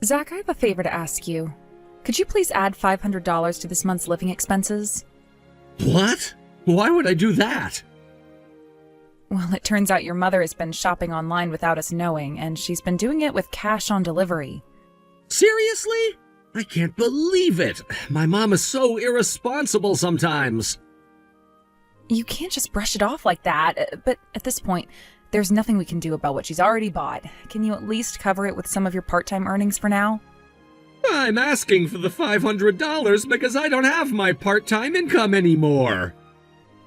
Zach, I have a favor to ask you. Could you please add $500 to this month's living expenses? What? Why would I do that? Well, it turns out your mother has been shopping online without us knowing, and she's been doing it with cash on delivery. Seriously? I can't believe it. My mom is so irresponsible sometimes. You can't just brush it off like that, but at this point, there's nothing we can do about what she's already bought. Can you at least cover it with some of your part-time earnings for now? I'm asking for the $500 because I don't have my part-time income anymore.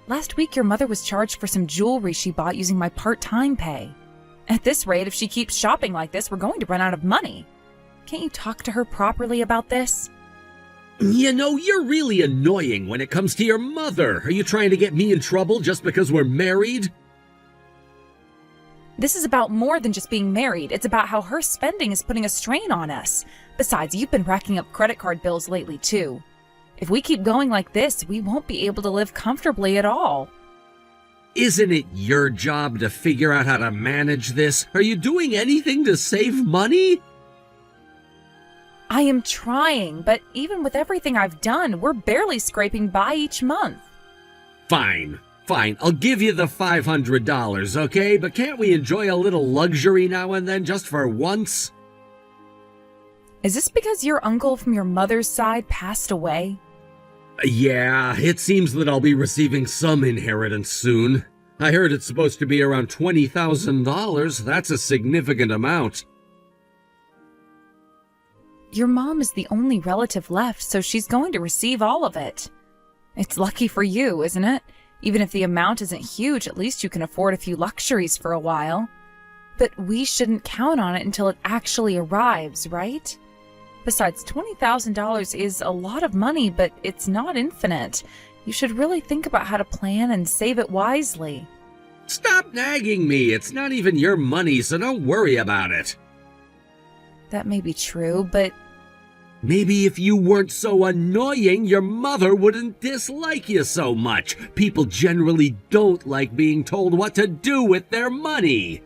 Last week, your mother was charged for some jewelry she bought using my part-time pay. At this rate, if she keeps shopping like this, we're going to run out of money. Can't you talk to her properly about this? You know, you're really annoying when it comes to your mother. Are you trying to get me in trouble just because we're married? This is about more than just being married. It's about how her spending is putting a strain on us. Besides, you've been racking up credit card bills lately, too. If we keep going like this, we won't be able to live comfortably at all. Isn't it your job to figure out how to manage this? Are you doing anything to save money? I am trying, but even with everything I've done, we're barely scraping by each month. Fine. I'll give you the $500, okay? But can't we enjoy a little luxury now and then just for once? Is this because your uncle from your mother's side passed away? Yeah, it seems that I'll be receiving some inheritance soon. I heard it's supposed to be around $20,000. That's a significant amount. Your mom is the only relative left, so she's going to receive all of it. It's lucky for you, isn't it? Even if the amount isn't huge, at least you can afford a few luxuries for a while. But we shouldn't count on it until it actually arrives, right? Besides, $20,000 is a lot of money, but it's not infinite. You should really think about how to plan and save it wisely. Stop nagging me. It's not even your money, so don't worry about it. That may be true, but maybe if you weren't so annoying, your mother wouldn't dislike you so much. People generally don't like being told what to do with their money.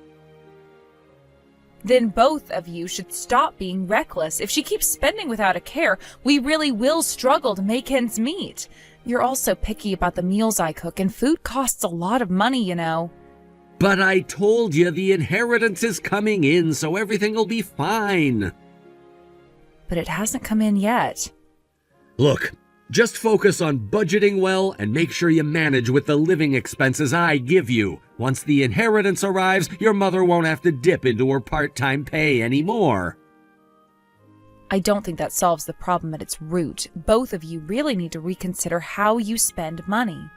then both of you should stop being reckless. If she keeps spending without a care, we really will struggle to make ends meet. You're also picky about the meals I cook, and food costs a lot of money, you know. But I told you the inheritance is coming in, so everything will be fine. But it hasn't come in yet. Look, just focus on budgeting well and make sure you manage with the living expenses I give you. Once the inheritance arrives, your mother won't have to dip into her part-time pay anymore. I don't think that solves the problem at its root. Both of you really need to reconsider how you spend money.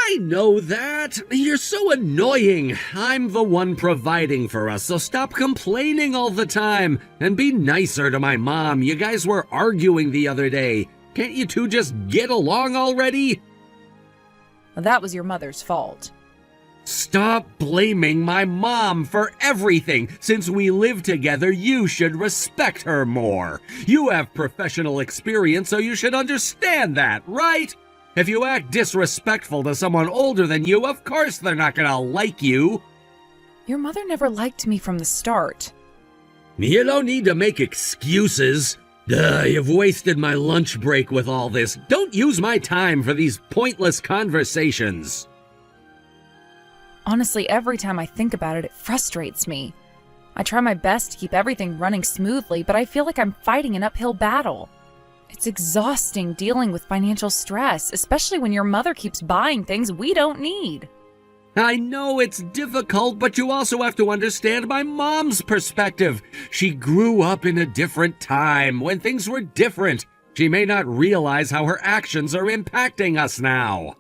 I know that. You're so annoying. I'm the one providing for us, so stop complaining all the time. And be nicer to my mom. You guys were arguing the other day. Can't you two just get along already? Well, that was your mother's fault. Stop blaming my mom for everything. Since we live together, you should respect her more. You have professional experience, so you should understand that, right? If you act disrespectful to someone older than you, of course they're not gonna like you. Your mother never liked me from the start. You don't need to make excuses. You've wasted my lunch break with all this. Don't use my time for these pointless conversations. Honestly, every time I think about it, it frustrates me. I try my best to keep everything running smoothly, but I feel like I'm fighting an uphill battle. It's exhausting dealing with financial stress, especially when your mother keeps buying things we don't need. I know it's difficult, but you also have to understand my mom's perspective. She grew up in a different time, when things were different. She may not realize how her actions are impacting us now.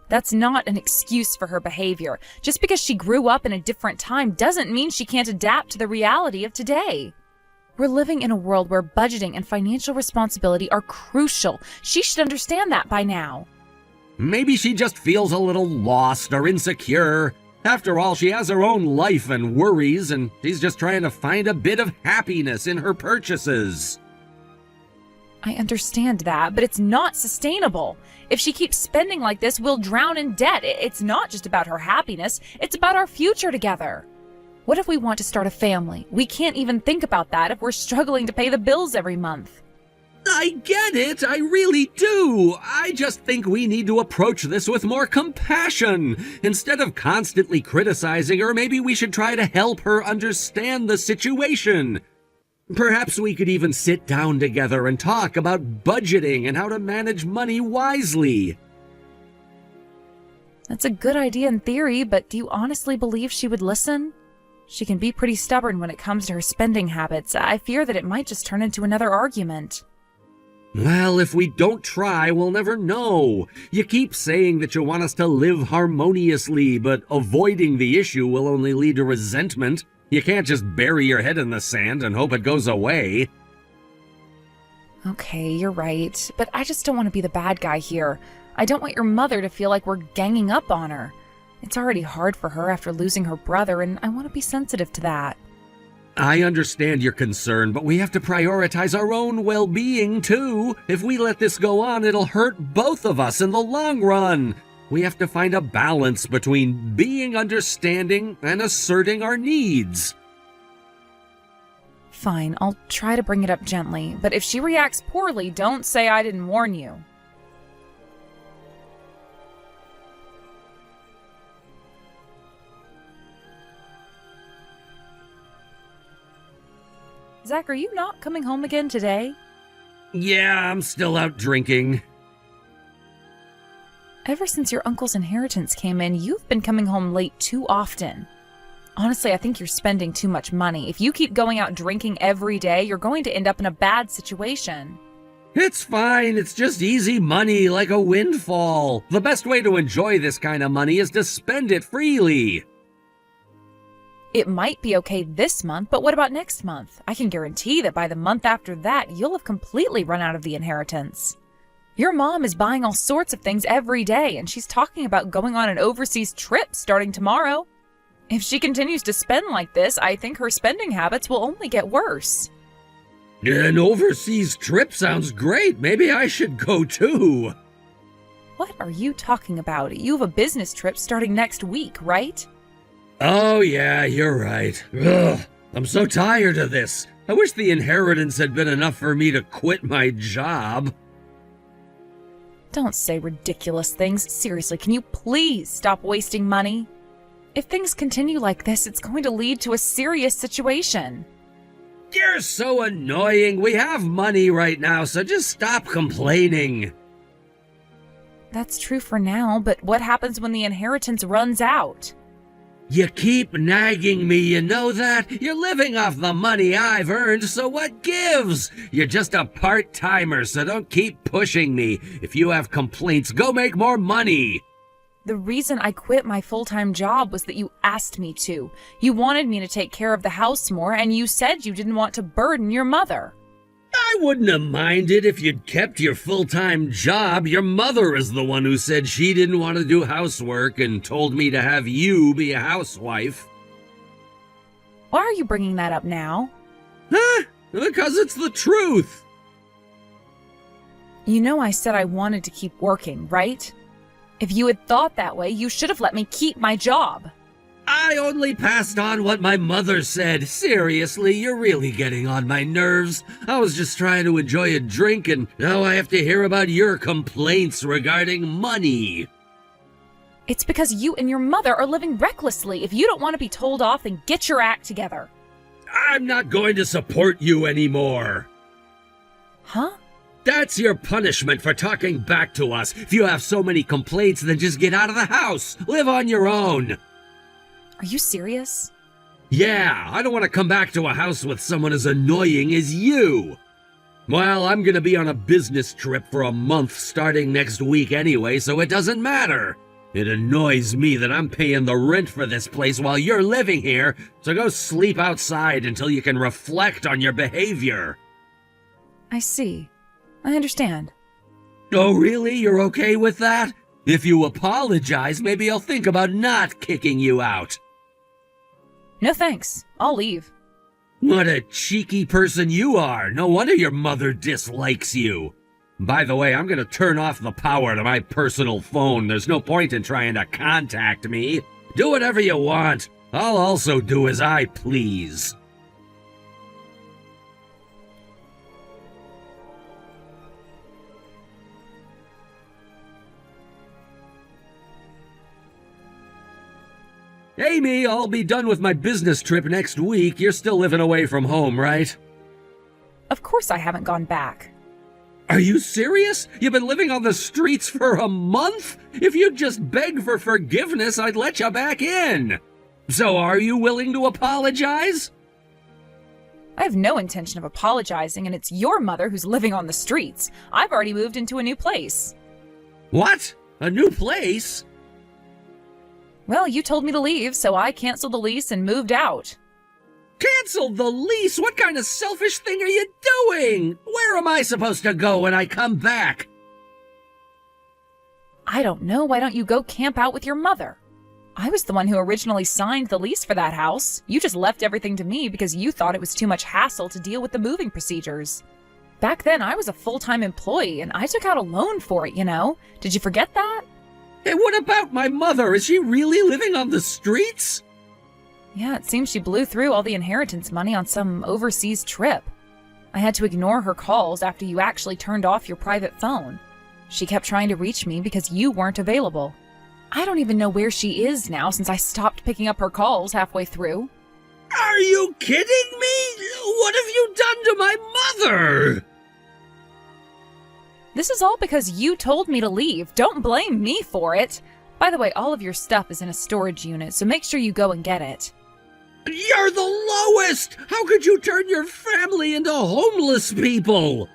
That's not an excuse for her behavior. Just because she grew up in a different time doesn't mean she can't adapt to the reality of today. We're living in a world where budgeting and financial responsibility are crucial. She should understand that by now. Maybe she just feels a little lost or insecure. After all, she has her own life and worries, and she's just trying to find a bit of happiness in her purchases. I understand that, but it's not sustainable. If she keeps spending like this, we'll drown in debt. It's not just about her happiness, it's about our future together. What if we want to start a family? We can't even think about that if we're struggling to pay the bills every month. I get it, I really do. I just think we need to approach this with more compassion. Instead of constantly criticizing her, maybe we should try to help her understand the situation. Perhaps we could even sit down together and talk about budgeting and how to manage money wisely. That's a good idea in theory, but do you honestly believe she would listen? She can be pretty stubborn when it comes to her spending habits. I fear that it might just turn into another argument. Well, if we don't try, we'll never know. You keep saying that you want us to live harmoniously, but avoiding the issue will only lead to resentment. You can't just bury your head in the sand and hope it goes away. Okay, you're right, but I just don't want to be the bad guy here. I don't want your mother to feel like we're ganging up on her. It's already hard for her after losing her brother, and I want to be sensitive to that. I understand your concern, but we have to prioritize our own well-being, too. If we let this go on, it'll hurt both of us in the long run. We have to find a balance between being understanding and asserting our needs. Fine, I'll try to bring it up gently, but if she reacts poorly, don't say I didn't warn you. Zach, are you not coming home again today? Yeah, I'm still out drinking. Ever since your uncle's inheritance came in, you've been coming home late too often. Honestly, I think you're spending too much money. If you keep going out drinking every day, you're going to end up in a bad situation. It's fine, it's just easy money, like a windfall. The best way to enjoy this kind of money is to spend it freely. It might be okay this month, but what about next month? I can guarantee that by the month after that, you'll have completely run out of the inheritance. Your mom is buying all sorts of things every day, and she's talking about going on an overseas trip starting tomorrow. If she continues to spend like this, I think her spending habits will only get worse. An overseas trip sounds great. Maybe I should go too. What are you talking about? You have a business trip starting next week, right? Oh yeah, you're right. Ugh, I'm so tired of this. I wish the inheritance had been enough for me to quit my job. Don't say ridiculous things. Seriously, can you please stop wasting money? If things continue like this, it's going to lead to a serious situation. You're so annoying. We have money right now, so just stop complaining. That's true for now, but what happens when the inheritance runs out? You keep nagging me, you know that? You're living off the money I've earned, so what gives? You're just a part-timer, so don't keep pushing me. If you have complaints, go make more money. The reason I quit my full-time job was that you asked me to. You wanted me to take care of the house more, and you said you didn't want to burden your mother. I wouldn't have minded if you'd kept your full-time job. Your mother is the one who said she didn't want to do housework and told me to have you be a housewife. Why are you bringing that up now? Huh? Because it's the truth. You know I said I wanted to keep working, right? If you had thought that way, you should have let me keep my job. I only passed on what my mother said. Seriously, you're really getting on my nerves. I was just trying to enjoy a drink, and now I have to hear about your complaints regarding money. It's because you and your mother are living recklessly. If you don't want to be told off, then get your act together. I'm not going to support you anymore. Huh? That's your punishment for talking back to us. If you have so many complaints, then just get out of the house. Live on your own. Are you serious? Yeah, I don't want to come back to a house with someone as annoying as you. Well, I'm gonna be on a business trip for a month starting next week anyway, so it doesn't matter. It annoys me that I'm paying the rent for this place while you're living here, so go sleep outside until you can reflect on your behavior. I see. I understand. Oh, really? You're okay with that? If you apologize, maybe I'll think about not kicking you out. No thanks. I'll leave. What a cheeky person you are. No wonder your mother dislikes you. By the way, I'm gonna turn off the power to my personal phone. There's no point in trying to contact me. Do whatever you want. I'll also do as I please. Amy, I'll be done with my business trip next week. You're still living away from home, right? Of course I haven't gone back. Are you serious? You've been living on the streets for a month? If you'd just beg for forgiveness, I'd let you back in. So are you willing to apologize? I have no intention of apologizing, and it's your mother who's living on the streets. I've already moved into a new place. What? A new place? Well, you told me to leave, so I canceled the lease and moved out. Canceled the lease? What kind of selfish thing are you doing? Where am I supposed to go when I come back? I don't know. Why don't you go camp out with your mother? I was the one who originally signed the lease for that house. You just left everything to me because you thought it was too much hassle to deal with the moving procedures. Back then, I was a full-time employee, and I took out a loan for it, you know? Did you forget that? Hey, what about my mother? Is she really living on the streets? Yeah, it seems she blew through all the inheritance money on some overseas trip. I had to ignore her calls after you actually turned off your private phone. She kept trying to reach me because you weren't available. I don't even know where she is now since I stopped picking up her calls halfway through. Are you kidding me? What have you done to my mother? This is all because you told me to leave. Don't blame me for it. By the way, all of your stuff is in a storage unit, so make sure you go and get it. You're the lowest! How could you turn your family into homeless people?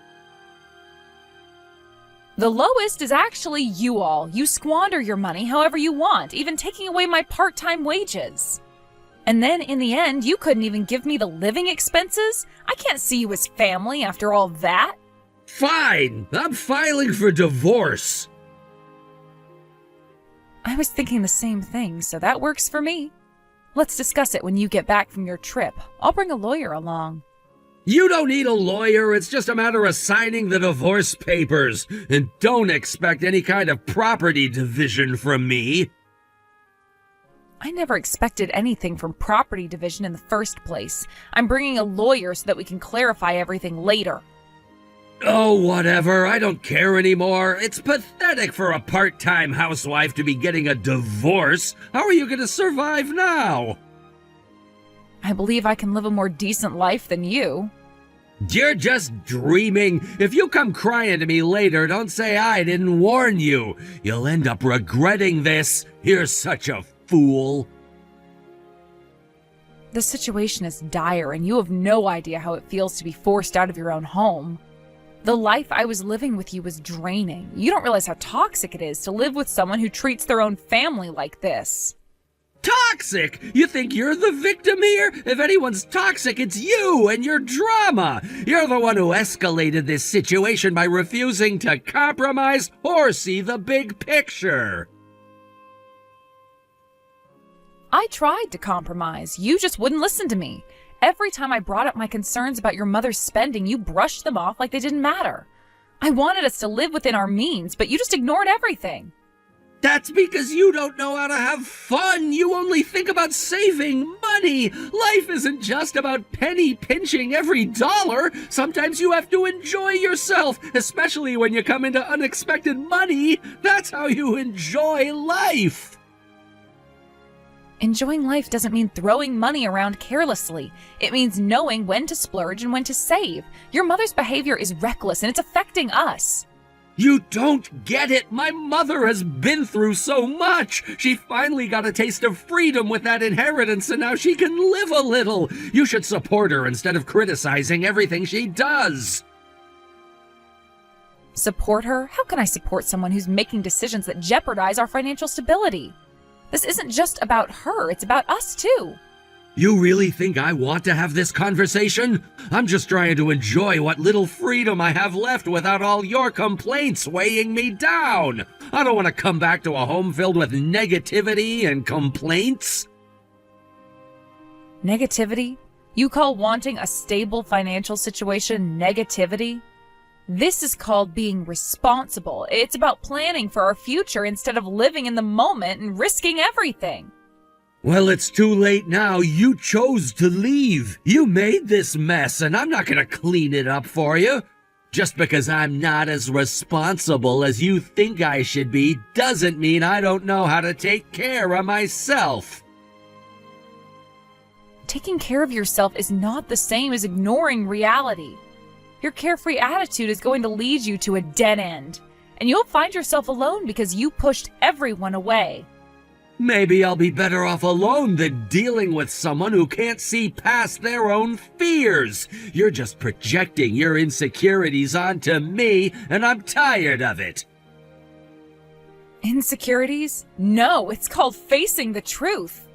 The lowest is actually you all. You squander your money however you want, even taking away my part-time wages. And then, in the end, you couldn't even give me the living expenses? I can't see you as family after all that. Fine! I'm filing for divorce. I was thinking the same thing, so that works for me. Let's discuss it when you get back from your trip. I'll bring a lawyer along. You don't need a lawyer, it's just a matter of signing the divorce papers. And don't expect any kind of property division from me. I never expected anything from property division in the first place. I'm bringing a lawyer so that we can clarify everything later. Oh, whatever, I don't care anymore. It's pathetic for a part-time housewife to be getting a divorce. How are you going to survive now? I believe I can live a more decent life than you. You're just dreaming. If you come crying to me later, don't say I didn't warn you. You'll end up regretting this. You're such a fool. The situation is dire, and you have no idea how it feels to be forced out of your own home. The life I was living with you was draining. You don't realize how toxic it is to live with someone who treats their own family like this. Toxic? You think you're the victim here? If anyone's toxic, it's you and your drama. You're the one who escalated this situation by refusing to compromise or see the big picture. I tried to compromise. You just wouldn't listen to me. Every time I brought up my concerns about your mother's spending, you brushed them off like they didn't matter. I wanted us to live within our means, but you just ignored everything. That's because you don't know how to have fun. You only think about saving money. Life isn't just about penny pinching every dollar. Sometimes you have to enjoy yourself, especially when you come into unexpected money. That's how you enjoy life. Enjoying life doesn't mean throwing money around carelessly. It means knowing when to splurge and when to save. Your mother's behavior is reckless and it's affecting us. You don't get it. My mother has been through so much. She finally got a taste of freedom with that inheritance, and now she can live a little. You should support her instead of criticizing everything she does. Support her? How can I support someone who's making decisions that jeopardize our financial stability? This isn't just about her, it's about us too. You really think I want to have this conversation? I'm just trying to enjoy what little freedom I have left without all your complaints weighing me down. I don't want to come back to a home filled with negativity and complaints. Negativity? You call wanting a stable financial situation negativity? This is called being responsible. It's about planning for our future instead of living in the moment and risking everything. Well, it's too late now. You chose to leave. You made this mess, and I'm not gonna clean it up for you. Just because I'm not as responsible as you think I should be doesn't mean I don't know how to take care of myself. Taking care of yourself is not the same as ignoring reality. Your carefree attitude is going to lead you to a dead end, and you'll find yourself alone because you pushed everyone away. Maybe I'll be better off alone than dealing with someone who can't see past their own fears. You're just projecting your insecurities onto me, and I'm tired of it. Insecurities? No, it's called facing the truth.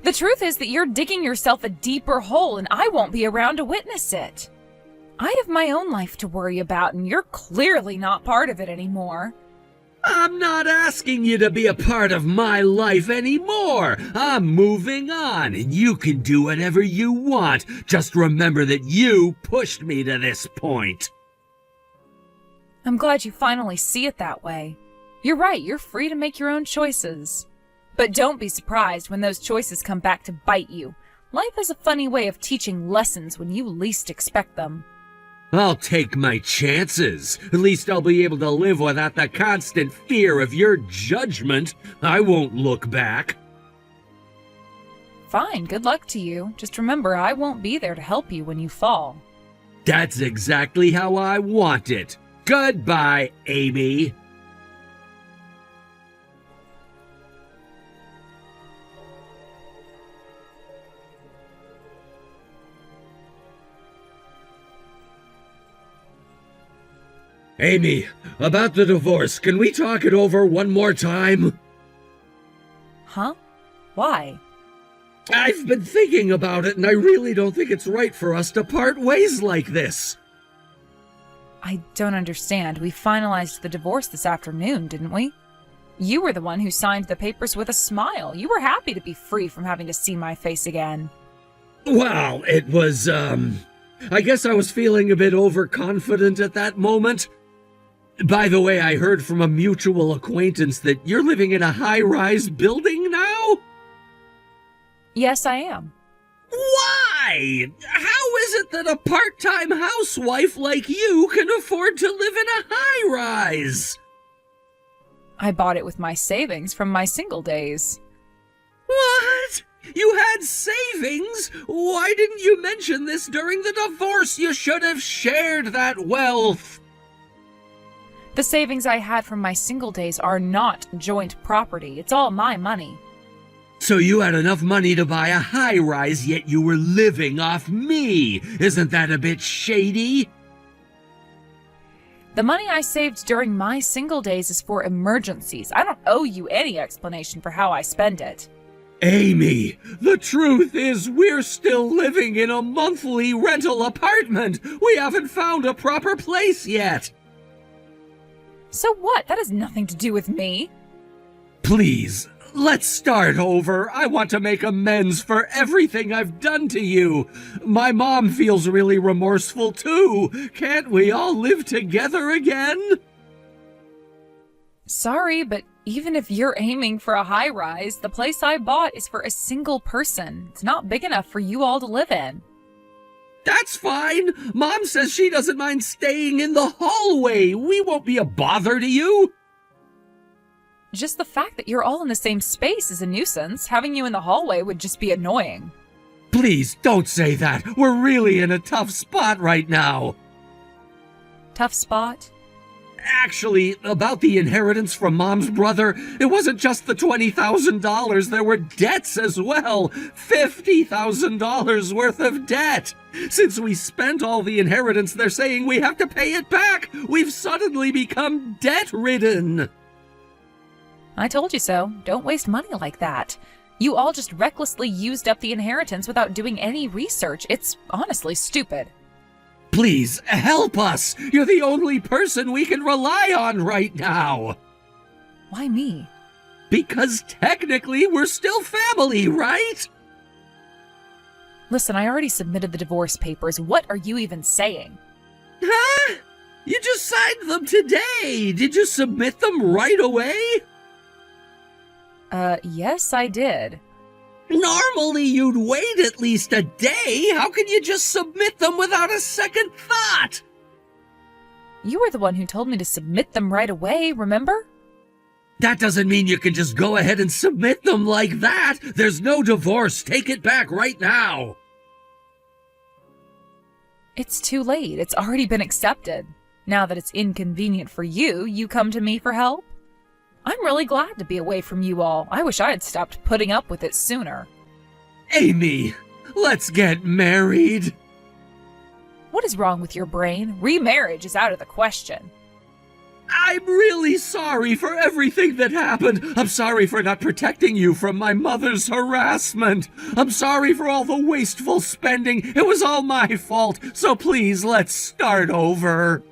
The truth is that you're digging yourself a deeper hole, and I won't be around to witness it. I have my own life to worry about, and you're clearly not part of it anymore. I'm not asking you to be a part of my life anymore. I'm moving on, and you can do whatever you want. Just remember that you pushed me to this point. I'm glad you finally see it that way. You're right, you're free to make your own choices. But don't be surprised when those choices come back to bite you. Life has a funny way of teaching lessons when you least expect them. I'll take my chances. At least I'll be able to live without the constant fear of your judgment. I won't look back. Fine, good luck to you. Just remember, I won't be there to help you when you fall. That's exactly how I want it. Goodbye, Amy. Amy, about the divorce, can we talk it over one more time? Huh? Why? I've been thinking about it, and I really don't think it's right for us to part ways like this. I don't understand. We finalized the divorce this afternoon, didn't we? You were the one who signed the papers with a smile. You were happy to be free from having to see my face again. Well, it was, I guess I was feeling a bit overconfident at that moment. By the way, I heard from a mutual acquaintance that you're living in a high-rise building now? Yes, I am. Why? How is it that a part-time housewife like you can afford to live in a high-rise? I bought it with my savings from my single days. What? You had savings? Why didn't you mention this during the divorce? You should have shared that wealth. The savings I had from my single days are not joint property. It's all my money. So you had enough money to buy a high-rise, yet you were living off me. Isn't that a bit shady? The money I saved during my single days is for emergencies. I don't owe you any explanation for how I spend it. Amy, the truth is we're still living in a monthly rental apartment. We haven't found a proper place yet. So what? That has nothing to do with me. Please, let's start over. I want to make amends for everything I've done to you. My mom feels really remorseful too. Can't we all live together again? Sorry, but even if you're aiming for a high rise, the place I bought is for a single person. It's not big enough for you all to live in. That's fine. Mom says she doesn't mind staying in the hallway. We won't be a bother to you. Just the fact that you're all in the same space is a nuisance. Having you in the hallway would just be annoying. Please don't say that. We're really in a tough spot right now. Tough spot? Actually, about the inheritance from Mom's brother, it wasn't just the $20,000. There were debts as well. $50,000 worth of debt. Since we spent all the inheritance, they're saying we have to pay it back. We've suddenly become debt-ridden. I told you so. Don't waste money like that. You all just recklessly used up the inheritance without doing any research. It's honestly stupid. Please, help us! You're the only person we can rely on right now! Why me? Because technically we're still family, right? Listen, I already submitted the divorce papers. What are you even saying? Huh? You just signed them today! Did you submit them right away? Yes, I did. Normally you'd wait at least a day. How can you just submit them without a second thought? You were the one who told me to submit them right away, remember? That doesn't mean you can just go ahead and submit them like that. There's no divorce. Take it back right now. It's too late. It's already been accepted. Now that it's inconvenient for you, you come to me for help? I'm really glad to be away from you all. I wish I had stopped putting up with it sooner. Amy, let's get married. What is wrong with your brain? Remarriage is out of the question. I'm really sorry for everything that happened. I'm sorry for not protecting you from my mother's harassment. I'm sorry for all the wasteful spending. It was all my fault. So please, let's start over.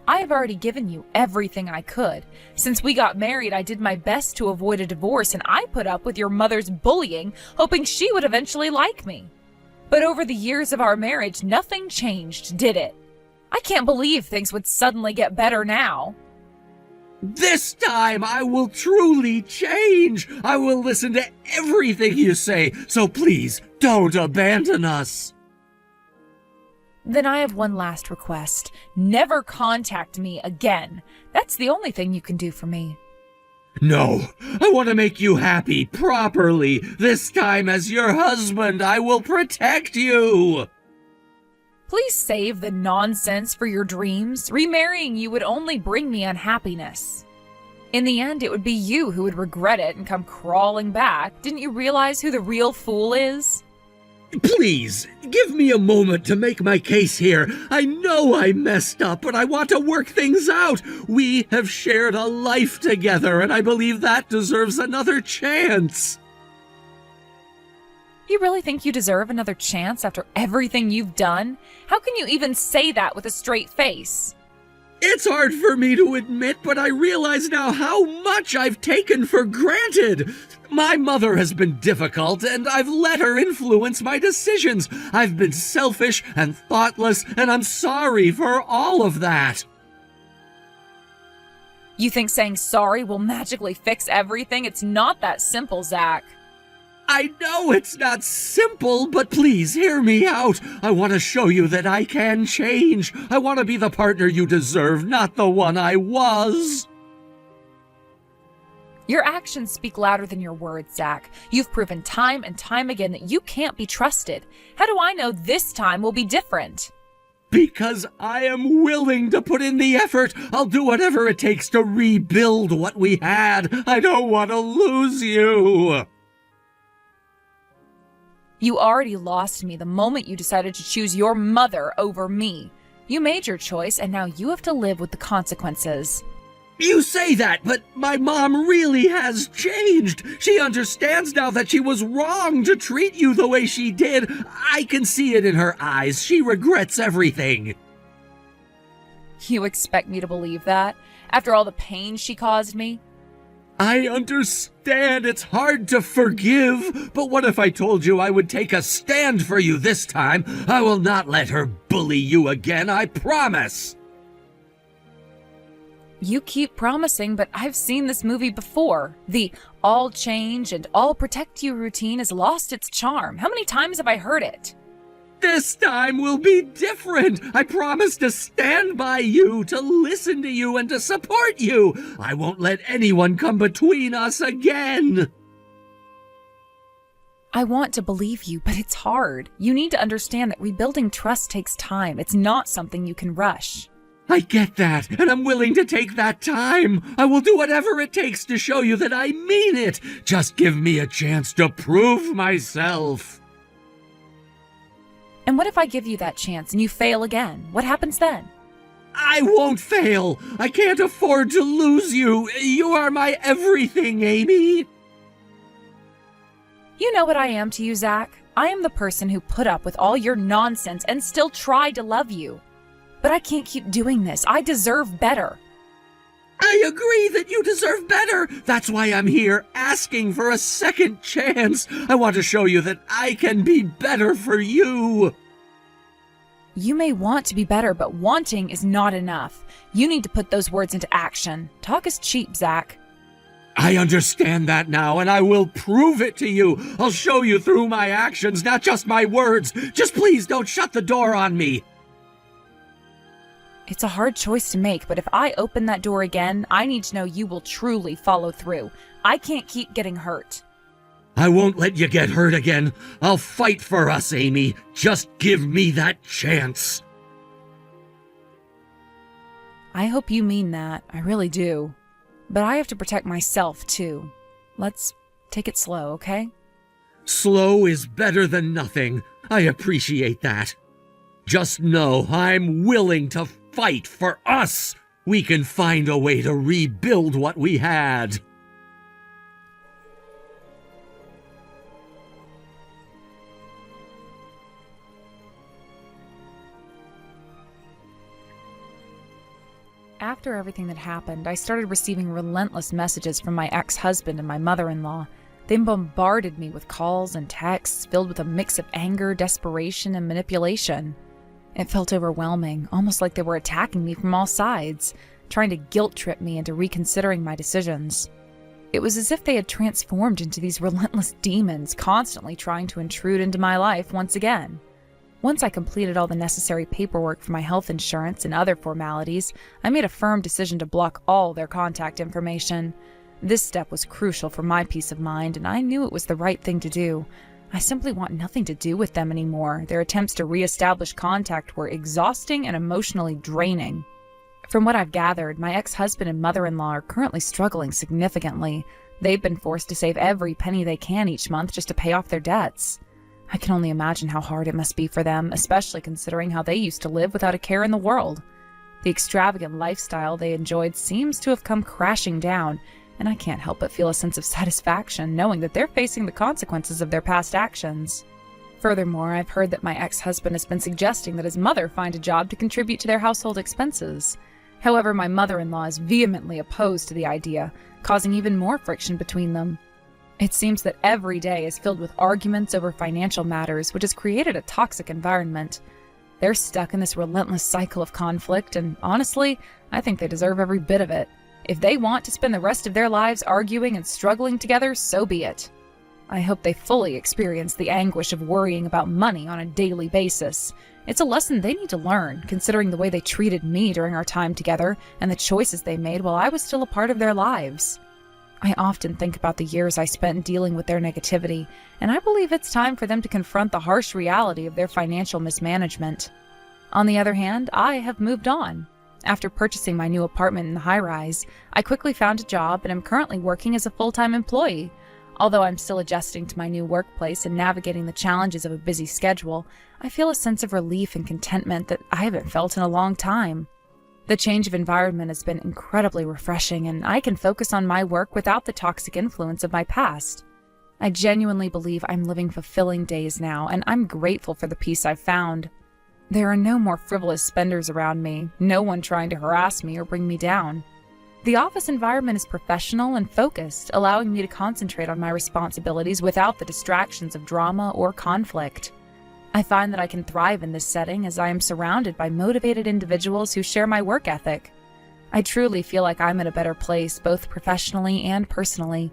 I have already given you everything I could. Since we got married, I did my best to avoid a divorce, and I put up with your mother's bullying, hoping she would eventually like me. But over the years of our marriage, nothing changed, did it? I can't believe things would suddenly get better now. This time I will truly change. I will listen to everything you say, so please don't abandon us. Then I have one last request. Never contact me again. That's the only thing you can do for me. No, I want to make you happy properly. This time as your husband, I will protect you. Please save the nonsense for your dreams. Remarrying you would only bring me unhappiness. In the end, it would be you who would regret it and come crawling back. Didn't you realize who the real fool is? Please, give me a moment to make my case here. I know I messed up, but I want to work things out. We have shared a life together, and I believe that deserves another chance. You really think you deserve another chance after everything you've done? How can you even say that with a straight face? It's hard for me to admit, but I realize now how much I've taken for granted. My mother has been difficult, and I've let her influence my decisions. I've been selfish and thoughtless, and I'm sorry for all of that. You think saying sorry will magically fix everything? It's not that simple, Zach. I know it's not simple, but please hear me out. I want to show you that I can change. I want to be the partner you deserve, not the one I was. Your actions speak louder than your words, Zach. You've proven time and time again that you can't be trusted. How do I know this time will be different? Because I am willing to put in the effort. I'll do whatever it takes to rebuild what we had. I don't want to lose you. You already lost me the moment you decided to choose your mother over me. You made your choice, and now you have to live with the consequences. You say that, but my mom really has changed. She understands now that she was wrong to treat you the way she did. I can see it in her eyes. She regrets everything. You expect me to believe that? After all the pain she caused me? I understand it's hard to forgive, but what if I told you I would take a stand for you this time? I will not let her bully you again, I promise. You keep promising, but I've seen this movie before. The all change and all protect you routine has lost its charm. How many times have I heard it? This time will be different. I promise to stand by you, to listen to you, and to support you. I won't let anyone come between us again. I want to believe you, but it's hard. You need to understand that rebuilding trust takes time. It's not something you can rush. I get that, and I'm willing to take that time. I will do whatever it takes to show you that I mean it. Just give me a chance to prove myself. And what if I give you that chance and you fail again? What happens then? I won't fail. I can't afford to lose you. You are my everything, Amy. You know what I am to you, Zach. I am the person who put up with all your nonsense and still tried to love you. But I can't keep doing this. I deserve better. I agree that you deserve better. That's why I'm here, asking for a second chance. I want to show you that I can be better for you. You may want to be better, but wanting is not enough. You need to put those words into action. Talk is cheap, Zach. I understand that now, and I will prove it to you. I'll show you through my actions, not just my words. Just please don't shut the door on me. It's a hard choice to make, but if I open that door again, I need to know you will truly follow through. I can't keep getting hurt. I won't let you get hurt again. I'll fight for us, Amy. Just give me that chance. I hope you mean that. I really do. But I have to protect myself, too. Let's take it slow, okay? Slow is better than nothing. I appreciate that. Just know I'm willing to fight for us. We can find a way to rebuild what we had. After everything that happened, I started receiving relentless messages from my ex-husband and my mother-in-law. They bombarded me with calls and texts filled with a mix of anger, desperation, and manipulation. It felt overwhelming, almost like they were attacking me from all sides, trying to guilt-trip me into reconsidering my decisions. It was as if they had transformed into these relentless demons, constantly trying to intrude into my life once again. Once I completed all the necessary paperwork for my health insurance and other formalities, I made a firm decision to block all their contact information. This step was crucial for my peace of mind, and I knew it was the right thing to do. I simply want nothing to do with them anymore. Their attempts to re-establish contact were exhausting and emotionally draining. From what I've gathered, my ex-husband and mother-in-law are currently struggling significantly. They've been forced to save every penny they can each month just to pay off their debts. I can only imagine how hard it must be for them, especially considering how they used to live without a care in the world. The extravagant lifestyle they enjoyed seems to have come crashing down, and I can't help but feel a sense of satisfaction knowing that they're facing the consequences of their past actions. Furthermore, I've heard that my ex-husband has been suggesting that his mother find a job to contribute to their household expenses. However, my mother-in-law is vehemently opposed to the idea, causing even more friction between them. It seems that every day is filled with arguments over financial matters, which has created a toxic environment. They're stuck in this relentless cycle of conflict, and honestly, I think they deserve every bit of it. If they want to spend the rest of their lives arguing and struggling together, so be it. I hope they fully experience the anguish of worrying about money on a daily basis. It's a lesson they need to learn, considering the way they treated me during our time together and the choices they made while I was still a part of their lives. I often think about the years I spent dealing with their negativity, and I believe it's time for them to confront the harsh reality of their financial mismanagement. On the other hand, I have moved on. After purchasing my new apartment in the high-rise, I quickly found a job and am currently working as a full-time employee. Although I'm still adjusting to my new workplace and navigating the challenges of a busy schedule, I feel a sense of relief and contentment that I haven't felt in a long time. The change of environment has been incredibly refreshing, and I can focus on my work without the toxic influence of my past. I genuinely believe I'm living fulfilling days now, and I'm grateful for the peace I've found. There are no more frivolous spenders around me, no one trying to harass me or bring me down. The office environment is professional and focused, allowing me to concentrate on my responsibilities without the distractions of drama or conflict. I find that I can thrive in this setting as I am surrounded by motivated individuals who share my work ethic. I truly feel like I'm in a better place, both professionally and personally.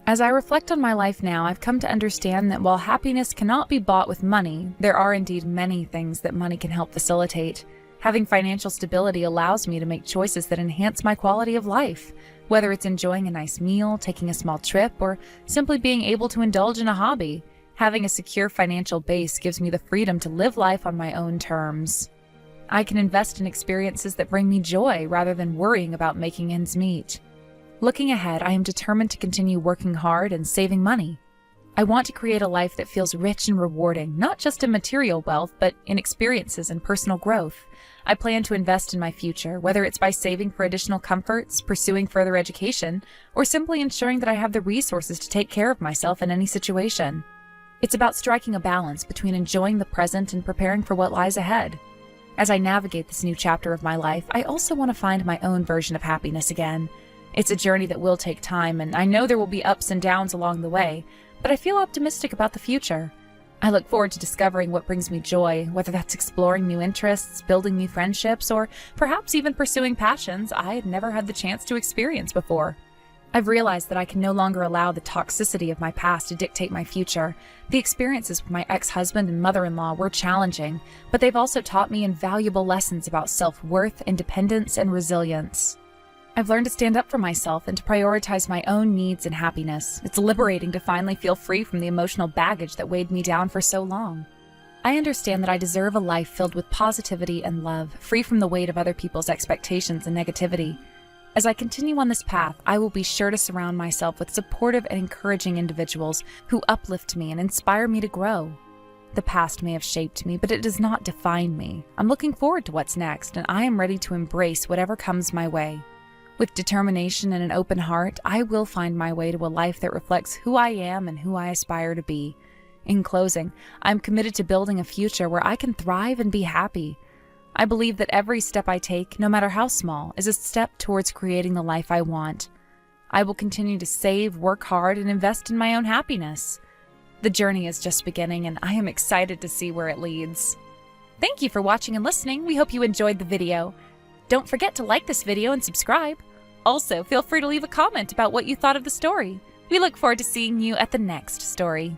As I reflect on my life now, I've come to understand that while happiness cannot be bought with money, there are indeed many things that money can help facilitate. Having financial stability allows me to make choices that enhance my quality of life, whether it's enjoying a nice meal, taking a small trip, or simply being able to indulge in a hobby. Having a secure financial base gives me the freedom to live life on my own terms. I can invest in experiences that bring me joy rather than worrying about making ends meet. Looking ahead, I am determined to continue working hard and saving money. I want to create a life that feels rich and rewarding, not just in material wealth, but in experiences and personal growth. I plan to invest in my future, whether it's by saving for additional comforts, pursuing further education, or simply ensuring that I have the resources to take care of myself in any situation. It's about striking a balance between enjoying the present and preparing for what lies ahead. As I navigate this new chapter of my life, I also want to find my own version of happiness again. It's a journey that will take time, and I know there will be ups and downs along the way, but I feel optimistic about the future. I look forward to discovering what brings me joy, whether that's exploring new interests, building new friendships, or perhaps even pursuing passions I had never had the chance to experience before. I've realized that I can no longer allow the toxicity of my past to dictate my future. The experiences with my ex-husband and mother-in-law were challenging, but they've also taught me invaluable lessons about self-worth, independence, and resilience. I've learned to stand up for myself and to prioritize my own needs and happiness. It's liberating to finally feel free from the emotional baggage that weighed me down for so long. I understand that I deserve a life filled with positivity and love, free from the weight of other people's expectations and negativity. As I continue on this path, I will be sure to surround myself with supportive and encouraging individuals who uplift me and inspire me to grow. The past may have shaped me, but it does not define me. I'm looking forward to what's next, and I am ready to embrace whatever comes my way. With determination and an open heart, I will find my way to a life that reflects who I am and who I aspire to be. In closing, I'm committed to building a future where I can thrive and be happy. I believe that every step I take, no matter how small, is a step towards creating the life I want. I will continue to save, work hard, and invest in my own happiness. The journey is just beginning, and I am excited to see where it leads. Thank you for watching and listening. We hope you enjoyed the video. Don't forget to like this video and subscribe. Also, feel free to leave a comment about what you thought of the story. We look forward to seeing you at the next story.